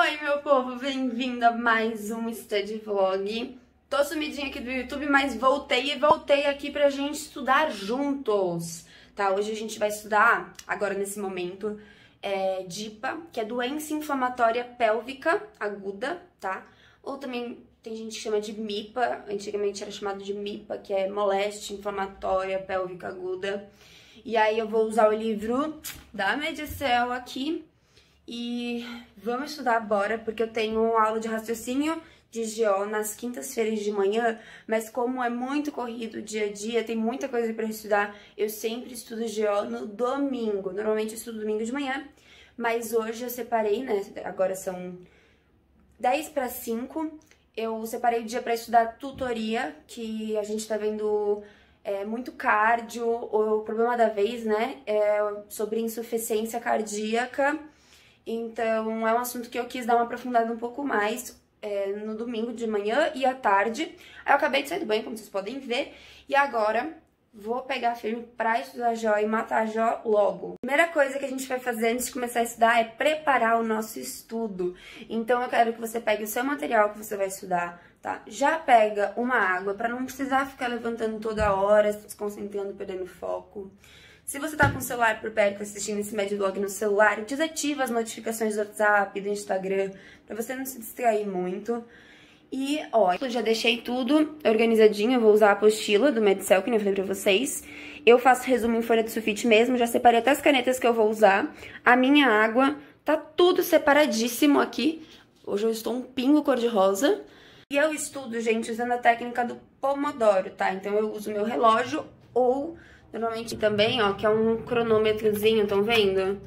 Oi, meu povo, bem-vindo a mais um Study Vlog. Tô sumidinha aqui do YouTube, mas voltei aqui pra gente estudar juntos, tá? Hoje a gente vai estudar, agora nesse momento, DIPA, que é doença inflamatória pélvica aguda, tá? Ou também tem gente que chama de MIPA, antigamente era chamado de MIPA, que é moléstia inflamatória pélvica aguda. E aí eu vou usar o livro da Medicel aqui. E vamos estudar, bora, porque eu tenho aula de raciocínio de GO nas quintas-feiras de manhã, mas como é muito corrido o dia a dia, tem muita coisa para estudar, eu sempre estudo GO no domingo. Normalmente eu estudo domingo de manhã, mas hoje eu separei, né, agora são 10 para 5, eu separei o dia para estudar tutoria, que a gente tá vendo muito cardio, o problema da vez, né, sobre insuficiência cardíaca. Então, é um assunto que eu quis dar uma aprofundada um pouco mais no domingo de manhã e à tarde. Aí eu acabei de sair do banho, como vocês podem ver, e agora vou pegar firme pra estudar GO e matar GO logo. Primeira coisa que a gente vai fazer antes de começar a estudar é preparar o nosso estudo. Então, eu quero que você pegue o seu material que você vai estudar, tá? Já pega uma água pra não precisar ficar levantando toda hora, se desconcentrando, perdendo foco. Se você tá com o celular por perto assistindo esse Medvlog no celular, desativa as notificações do WhatsApp, do Instagram, pra você não se distrair muito. E, ó, eu já deixei tudo organizadinho, eu vou usar a apostila do Medicel, que nem eu falei pra vocês. Eu faço resumo em folha de sulfite mesmo, já separei até as canetas que eu vou usar. A minha água, tá tudo separadíssimo aqui. Hoje eu estou um pingo cor-de-rosa. E eu estudo, gente, usando a técnica do Pomodoro, tá? Então eu uso meu relógio ou... normalmente também, ó, que é um cronômetrozinho, estão vendo?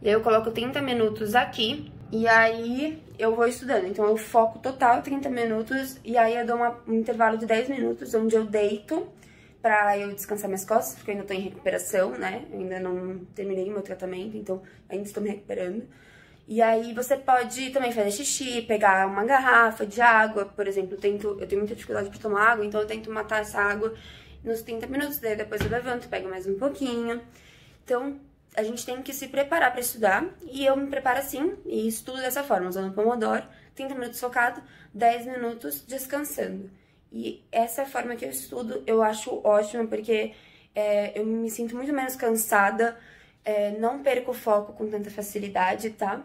E aí eu coloco 30 minutos aqui, e aí eu vou estudando. Então eu foco total 30 minutos, e aí eu dou um intervalo de 10 minutos, onde eu deito pra eu descansar minhas costas, porque eu ainda tô em recuperação, né? Eu ainda não terminei o meu tratamento, então ainda estou me recuperando. E aí você pode também fazer xixi, pegar uma garrafa de água, por exemplo, eu tenho muita dificuldade pra tomar água, então eu tento matar essa água nos 30 minutos, daí depois eu levanto, pego mais um pouquinho. Então, a gente tem que se preparar para estudar, e eu me preparo assim, e estudo dessa forma, usando o Pomodoro, 30 minutos focado, 10 minutos descansando. E essa é a forma que eu estudo, eu acho ótima, porque eu me sinto muito menos cansada, não perco o foco com tanta facilidade, tá?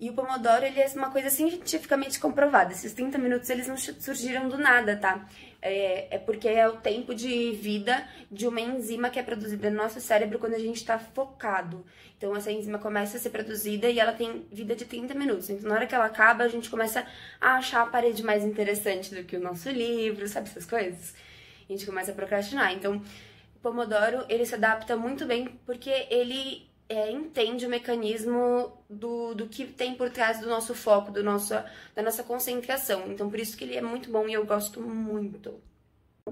E o Pomodoro, ele é uma coisa cientificamente comprovada. Esses 30 minutos, eles não surgiram do nada, tá? É porque é o tempo de vida de uma enzima que é produzida no nosso cérebro quando a gente tá focado. Então, essa enzima começa a ser produzida e ela tem vida de 30 minutos. Então, na hora que ela acaba, a gente começa a achar a parede mais interessante do que o nosso livro, sabe essas coisas? A gente começa a procrastinar. Então, o Pomodoro, ele se adapta muito bem porque ele... entende o mecanismo do que tem por trás do nosso foco, da nossa concentração. Então, por isso que ele é muito bom e eu gosto muito.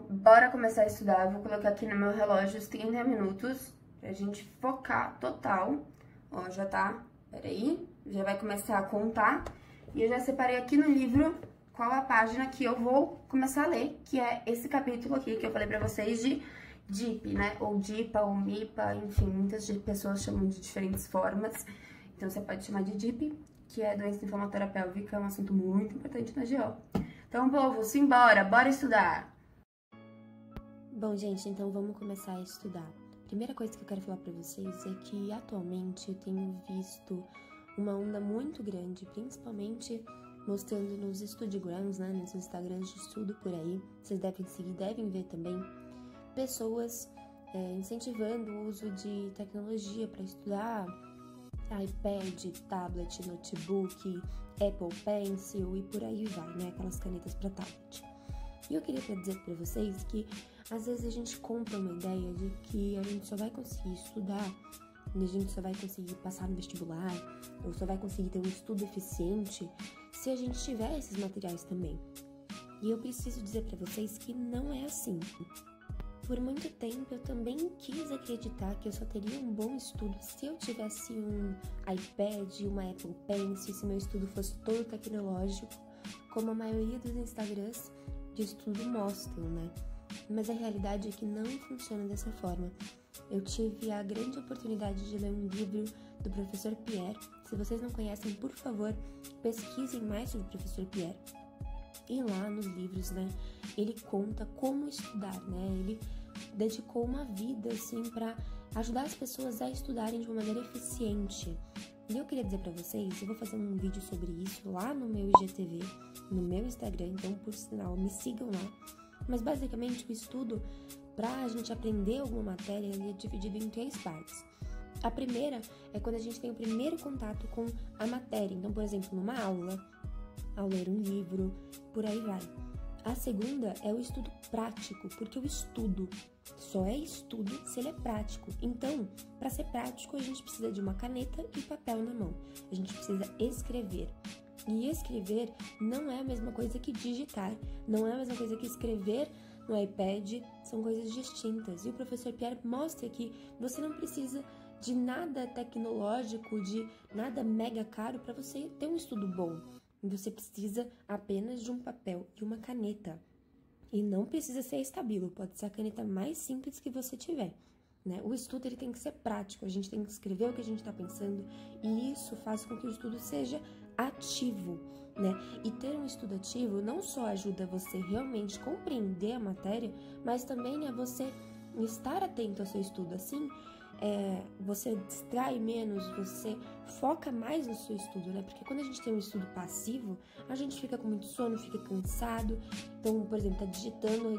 Bora começar a estudar. Eu vou colocar aqui no meu relógio os 30 minutos pra gente focar total. Ó, já tá, peraí, já vai começar a contar. E eu já separei aqui no livro qual a página que eu vou começar a ler, que é esse capítulo aqui que eu falei pra vocês de DIP, né? Ou DIPA, ou MIPA, enfim, muitas pessoas chamam de diferentes formas. Então, você pode chamar de DIP, que é doença inflamatória pélvica, é um assunto muito importante na GO. Então, povo, simbora, bora estudar! Bom, gente, então vamos começar a estudar. Primeira coisa que eu quero falar pra vocês é que, atualmente, eu tenho visto uma onda muito grande, principalmente mostrando nos Studigrams, né? Nos Instagrams de estudo por aí. Vocês devem seguir, devem ver também. Pessoas incentivando o uso de tecnologia para estudar, iPad, tablet, notebook, Apple Pencil e por aí vai, né? Aquelas canetas para tablet. E eu queria dizer para vocês que às vezes a gente compra uma ideia de que a gente só vai conseguir estudar, a gente só vai conseguir passar no vestibular, ou só vai conseguir ter um estudo eficiente se a gente tiver esses materiais também. E eu preciso dizer para vocês que não é assim. Por muito tempo eu também quis acreditar que eu só teria um bom estudo se eu tivesse um iPad, uma Apple Pencil, se meu estudo fosse todo tecnológico, como a maioria dos Instagrams de estudo mostram, né? Mas a realidade é que não funciona dessa forma. eu tive a grande oportunidade de ler um livro do professor Pierre. Se vocês não conhecem, por favor, pesquisem mais sobre o professor Pierre. E lá nos livros, né, ele conta como estudar, né? Ele dedicou uma vida, assim, para ajudar as pessoas a estudarem de uma maneira eficiente. E eu queria dizer pra vocês, eu vou fazer um vídeo sobre isso lá no meu IGTV, no meu Instagram, então, por sinal, me sigam lá. Mas, basicamente, o estudo, pra gente aprender alguma matéria, ele é dividido em 3 partes. A primeira é quando a gente tem o primeiro contato com a matéria. Então, por exemplo, numa aula, ao ler um livro, por aí vai. A segunda é o estudo prático, porque o estudo só é estudo se ele é prático. Então, para ser prático, a gente precisa de uma caneta e papel na mão. A gente precisa escrever. E escrever não é a mesma coisa que digitar, não é a mesma coisa que escrever no iPad, são coisas distintas. E o professor Pierre mostra que você não precisa de nada tecnológico, de nada mega caro para você ter um estudo bom. Você precisa apenas de um papel e uma caneta. E não precisa ser estábulo, pode ser a caneta mais simples que você tiver, né? O estudo ele tem que ser prático, a gente tem que escrever o que a gente está pensando, e isso faz com que o estudo seja ativo, né? E ter um estudo ativo não só ajuda você realmente compreender a matéria, mas também a você estar atento ao seu estudo. Assim, você distrai menos, você foca mais no seu estudo, né? Porque quando a gente tem um estudo passivo, a gente fica com muito sono, fica cansado. Então, por exemplo, tá digitando,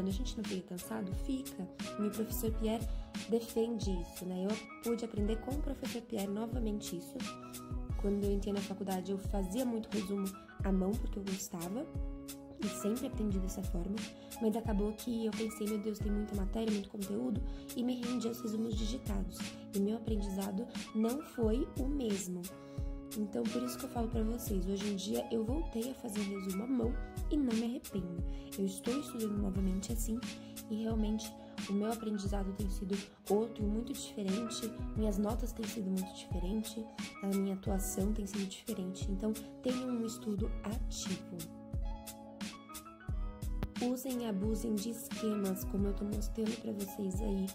a gente não fica cansado? Fica. E o professor Pierre defende isso, né? Eu pude aprender com o professor Pierre novamente isso. Quando eu entrei na faculdade, eu fazia muito resumo à mão, porque eu gostava. E sempre aprendi dessa forma, mas acabou que eu pensei, meu Deus, tem muita matéria, muito conteúdo, e me rendi aos resumos digitados. E meu aprendizado não foi o mesmo. Então, por isso que eu falo pra vocês, hoje em dia eu voltei a fazer resumo à mão e não me arrependo. Eu estou estudando novamente assim, e realmente o meu aprendizado tem sido outro, muito diferente, minhas notas têm sido muito diferentes, a minha atuação tem sido diferente. Então, tenham um estudo ativo. Usem e abusem de esquemas, como eu tô mostrando pra vocês aí,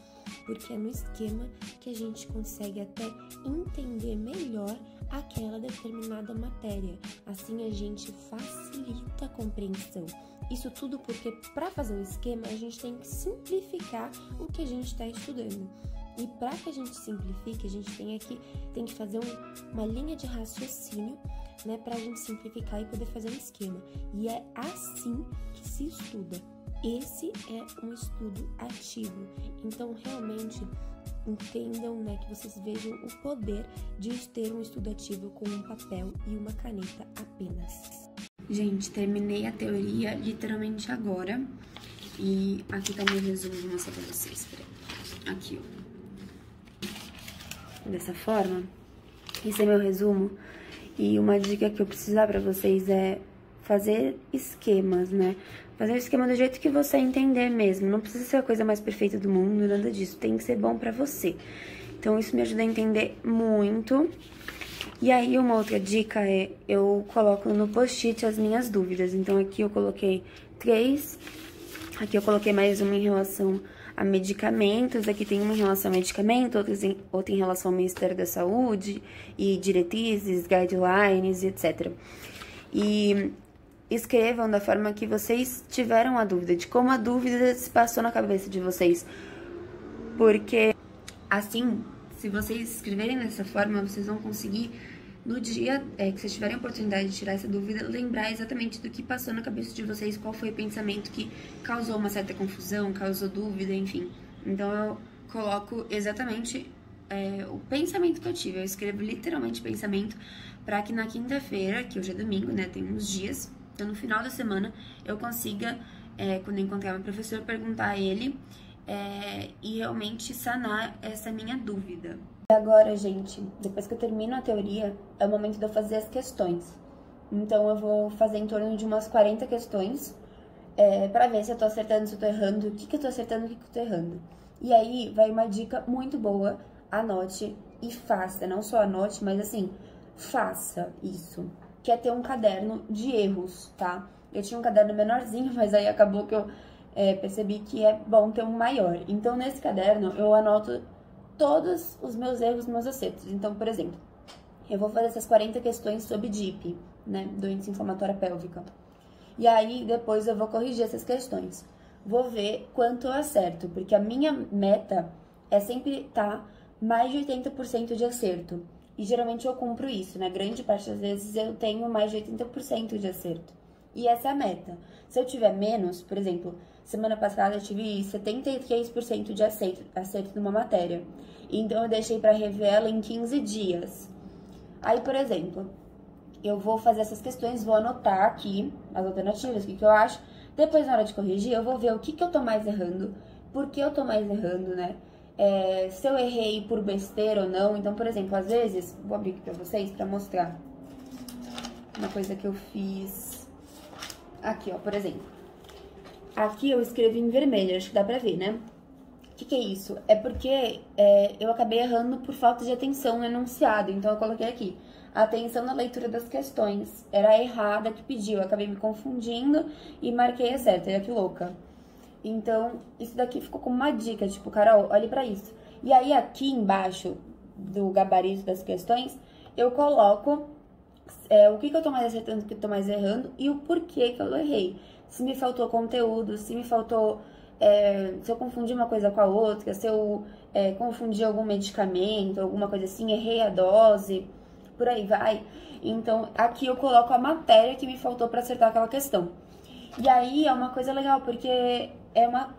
porque é no esquema que a gente consegue até entender melhor aquela determinada matéria. Assim a gente facilita a compreensão. Isso tudo porque para fazer um esquema a gente tem que simplificar o que a gente está estudando. E para que a gente simplifique, a gente tem que fazer uma linha de raciocínio, né, para a gente simplificar e poder fazer um esquema. E é assim que se estuda. Esse é um estudo ativo. Então, realmente, entendam, né, que vocês vejam o poder de ter um estudo ativo com um papel e uma caneta apenas. Gente, terminei a teoria literalmente agora. E aqui tá meu resumo, vou mostrar pra vocês. Peraí. Aqui, ó. Dessa forma, esse é meu resumo. E uma dica que eu preciso dar pra vocês é fazer esquemas, né? Fazer o esquema do jeito que você entender mesmo. Não precisa ser a coisa mais perfeita do mundo, nada disso. Tem que ser bom pra você. Então, isso me ajuda a entender muito. E aí, uma outra dica é, eu coloco no post-it as minhas dúvidas. Então, aqui eu coloquei 3. Aqui eu coloquei mais uma em relação a medicamentos, aqui tem uma em relação a medicamento, outra em relação ao Ministério da Saúde, e diretrizes, guidelines, etc. E escrevam da forma que vocês tiveram a dúvida, de como a dúvida se passou na cabeça de vocês. Porque, assim, se vocês escreverem dessa forma, vocês vão conseguir, no dia que vocês tiverem a oportunidade de tirar essa dúvida, lembrar exatamente do que passou na cabeça de vocês, qual foi o pensamento que causou uma certa confusão, causou dúvida, enfim. Então, eu coloco exatamente o pensamento que eu tive. Eu escrevo literalmente pensamento para que na quinta-feira, que hoje é domingo, né, tem uns dias, então no final da semana, eu consiga, quando eu encontrar meu professor, perguntar a ele e realmente sanar essa minha dúvida. Agora, gente, depois que eu termino a teoria, é o momento de eu fazer as questões. Então, eu vou fazer em torno de umas 40 questões, pra ver se eu tô acertando, se eu tô errando, o que eu tô acertando, o que eu tô errando. E aí, vai uma dica muito boa, anote e faça. Não só anote, mas assim, faça isso. Que é ter um caderno de erros, tá? Eu tinha um caderno menorzinho, mas aí acabou que eu percebi que é bom ter um maior. Então, nesse caderno, eu anoto todos os meus erros, meus acertos. Então, por exemplo, eu vou fazer essas 40 questões sobre DIP, né, doença inflamatória pélvica. E aí, depois eu vou corrigir essas questões. Vou ver quanto eu acerto, porque a minha meta é sempre estar mais de 80% de acerto. E geralmente eu cumpro isso, né? Grande parte das vezes eu tenho mais de 80% de acerto. E essa é a meta. Se eu tiver menos, por exemplo, semana passada eu tive 73% de acerto numa matéria. Então eu deixei para rever ela em 15 dias. Aí, por exemplo, eu vou fazer essas questões, vou anotar aqui as alternativas, o que eu acho. Depois, na hora de corrigir, eu vou ver o que eu tô mais errando, por que eu tô mais errando, né? Se eu errei por besteira ou não. Então, por exemplo, às vezes, vou abrir aqui pra vocês pra mostrar uma coisa que eu fiz. Aqui, ó, por exemplo. Aqui eu escrevi em vermelho, acho que dá pra ver, né? O que é isso? É porque eu acabei errando por falta de atenção no enunciado. Então, eu coloquei aqui: atenção na leitura das questões. Era a errada que pediu. Eu acabei me confundindo e marquei a certa. Olha que louca. Então, isso daqui ficou como uma dica, tipo, Carol, olhe pra isso. E aí, aqui embaixo do gabarito das questões, eu coloco o que eu tô mais acertando, o que eu tô mais errando e o porquê que eu errei. Se me faltou conteúdo, se me faltou... se eu confundi uma coisa com a outra, se eu confundi algum medicamento, alguma coisa assim, errei a dose, por aí vai. Então, aqui eu coloco a matéria que me faltou pra acertar aquela questão. E aí, é uma coisa legal, porque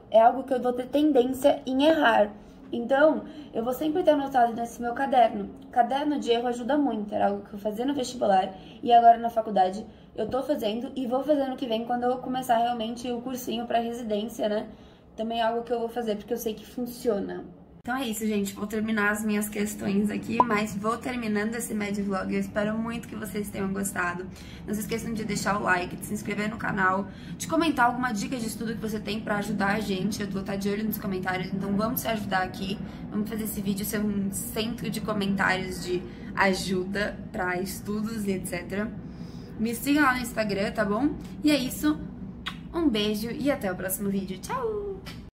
é algo que eu vou ter tendência em errar. Então, eu vou sempre ter anotado nesse meu caderno. Caderno de erro ajuda muito, era algo que eu fazia no vestibular e agora na faculdade eu tô fazendo e vou fazer no que vem quando eu começar realmente o cursinho pra residência, né? Também é algo que eu vou fazer porque eu sei que funciona. Então é isso, gente. Vou terminar as minhas questões aqui, mas vou terminando esse Medvlog. Eu espero muito que vocês tenham gostado. Não se esqueçam de deixar o like, de se inscrever no canal, de comentar alguma dica de estudo que você tem pra ajudar a gente. Eu vou estar de olho nos comentários, então vamos se ajudar aqui. Vamos fazer esse vídeo ser um centro de comentários de ajuda pra estudos e etc. Me siga lá no Instagram, tá bom? E é isso. Um beijo e até o próximo vídeo. Tchau!